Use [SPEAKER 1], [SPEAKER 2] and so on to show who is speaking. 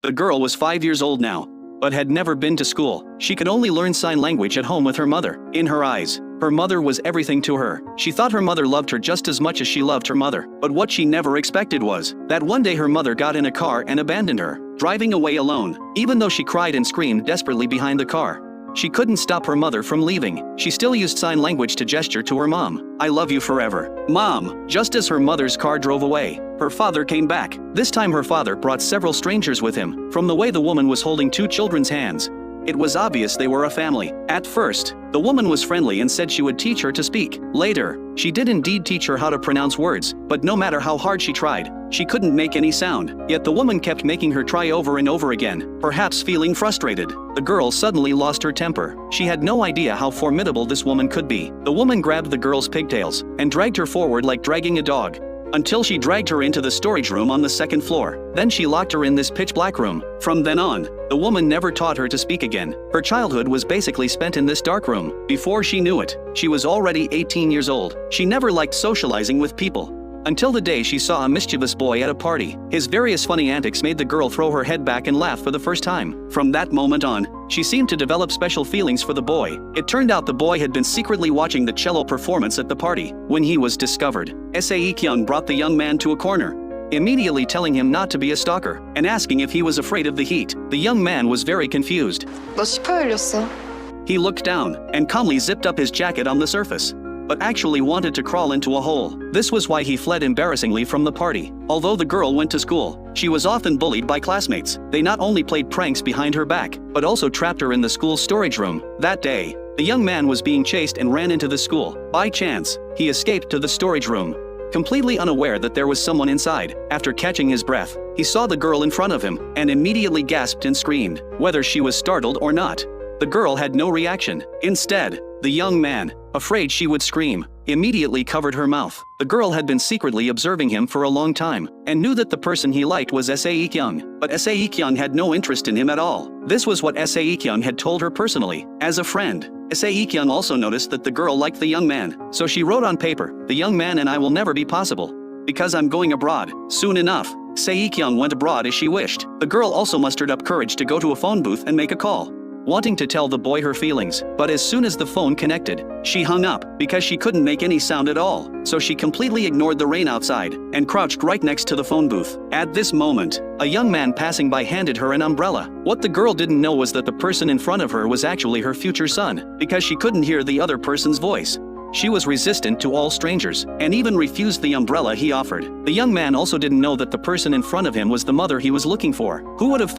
[SPEAKER 1] The girl was 5 years old now, but had never been to school. She could only learn sign language at home with her mother. In her eyes, her mother was everything to her. She thought her mother loved her just as much as she loved her mother. But what she never expected was that one day her mother got in a car and abandoned her, driving away alone. Even though she cried and screamed desperately behind the car, she couldn't stop her mother from leaving. She still used sign language to gesture to her mom, "I love you forever, Mom." Just as her mother's car drove away, her father came back. This time her father brought several strangers with him. From the way the woman was holding two children's hands, it was obvious they were a family. At first, the woman was friendly and said she would teach her to speak. Later, she did indeed teach her how to pronounce words, but no matter how hard she tried, she couldn't make any sound. Yet the woman kept making her try over and over again, perhaps feeling frustrated. The girl suddenly lost her temper. She had no idea how formidable this woman could be. The woman grabbed the girl's pigtails and dragged her forward like dragging a dog, until she dragged her into the storage room on the second floor. Then she locked her in this pitch-black room. From then on, the woman never taught her to speak again. Her childhood was basically spent in this dark room. Before she knew it, she was already 18 years old. She never liked socializing with people, until the day she saw a mischievous boy at a party. His various funny antics made the girl throw her head back and laugh for the first time. From that moment on, she seemed to develop special feelings for the boy. It turned out the boy had been secretly watching the cello performance at the party. When he was discovered, Sae-kyung brought the young man to a corner, immediately telling him not to be a stalker, and asking if he was afraid of the heat. The young man was very confused.
[SPEAKER 2] 너 18열렸어.
[SPEAKER 1] He looked down and calmly zipped up his jacket on the surface, but actually wanted to crawl into a hole. This was why he fled embarrassingly from the party. Although the girl went to school, she was often bullied by classmates. They not only played pranks behind her back, but also trapped her in the school's storage room. That day, the young man was being chased and ran into the school. By chance, he escaped to the storage room, completely unaware that there was someone inside. After catching his breath, he saw the girl in front of him and immediately gasped and screamed. Whether she was startled or not, the girl had no reaction. Instead, the young man, afraid she would scream, immediately covered her mouth. The girl had been secretly observing him for a long time and knew that the person he liked was Sae-kyung, but Sae-kyung had no interest in him at all. This was what Sae-kyung had told her personally. As a friend, Sae-kyung also noticed that the girl liked the young man, so she wrote on paper, "The young man and I will never be possible, because I'm going abroad." Soon enough, Sae-kyung went abroad as she wished. The girl also mustered up courage to go to a phone booth and make a call, wanting to tell the boy her feelings. But as soon as the phone connected, she hung up because she couldn't make any sound at all. So she completely ignored the rain outside and crouched right next to the phone booth. At this moment, a young man passing by handed her an umbrella. What the girl didn't know was that the person in front of her was actually her future son, because she couldn't hear the other person's voice. She was resistant to all strangers, and even refused the umbrella he offered. The young man also didn't know that the person in front of him was the mother he was looking for. Who would have